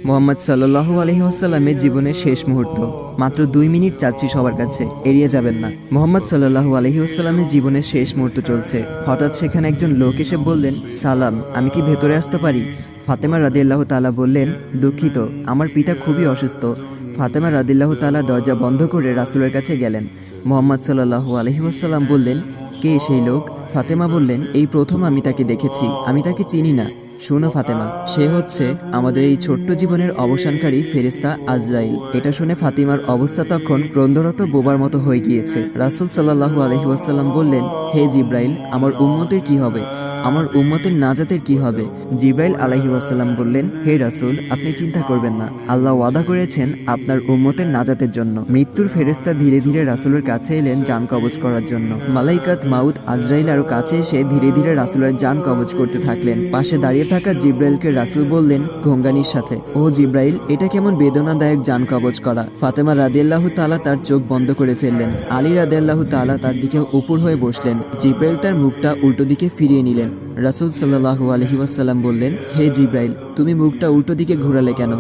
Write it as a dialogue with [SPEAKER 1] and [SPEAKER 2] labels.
[SPEAKER 1] মোহাম্মদ সাল্লাল্লাহু আলাইহি ওয়াসাল্লামের জীবনের শেষ মুহূর্ত। মাত্র 2 মিনিট চাচ্ছি সবার কাছে, এড়িয়ে যাবেন না। মোহাম্মদ সাল্লাল্লাহু আলাইহি ওয়াসাল্লামের জীবনের শেষ মুহূর্ত চলছে। হঠাৎ সেখানে একজন লোক এসে বললেন, সালাম, আমি কি ভেতরে আসতে পারি? ফাতেমা রাদিয়াল্লাহু তাআলা বললেন, দুঃখিত, আমার পিতা খুবই অসুস্থ। ফাতেমা রাদিয়াল্লাহু তাআলা দরজা বন্ধ করে রাসূলের কাছে গেলেন। মোহাম্মদ সাল্লাল্লাহু আলাইহি ওয়াসাল্লাম বললেন, কে সেই লোক? ফাতেমা বললেন, এই প্রথম আমি তাকে দেখেছি, আমি তাকে চিনি না। শোনো ফাতেমা, সে হচ্ছে আমাদের এই ছোট্ট জীবনের অবসানকারী ফেরেশতা আজরাইল। এটা শুনে ফাতিমার অবস্থা তখন ক্রন্দরত বোবার মতো হয়ে গিয়েছে। রাসূল সাল্লাল্লাহু আলাইহি ওয়াসাল্লাম বললেন, হে জিব্রাইল, আমার উম্মতের কি হবে? আমার উম্মতের নাজাতের কি হবে? জিব্রাইল আলাইহি ওয়াসাল্লাম বললেন, হে রাসূল, আপনি চিন্তা করবেন না, আল্লাহ ওয়াদা করেছেন আপনার উম্মতের নাজাতের জন্য। মৃত্যুর ফেরেশতা ধীরে ধীরে রাসূলের কাছে এলেন জান কবজ করার জন্য। মালাইকাত মাউত আজরাইল আরো কাছে এসে ধীরে ধীরে রাসূলের জান কবজ করতে থাকলেন। পাশে দাঁড়িয়ে থাকা জিব্রাইলকে রাসূল বললেন ঘোঙ্গানির সাথে, ও জিব্রাইল, এটা কেমন বেদনাদায়ক জান কবজ করা। ফাতেমা রাদিয়াল্লাহু তাআলা তার চোখ বন্ধ করে ফেললেন। আলী রাদিয়াল্লাহু তাআলা তার দিকে উপর হয়ে বসলেন। জিব্রাইল তার মুখটা উল্টো দিকে ফিরিয়ে নিলেন। রাসূল সাল্লাল্লাহু আলাইহি ওয়াসাল্লাম বললেন, হে জিব্রাইল, তুমি মুখটা উল্টো দিকে ঘোরালে কেন?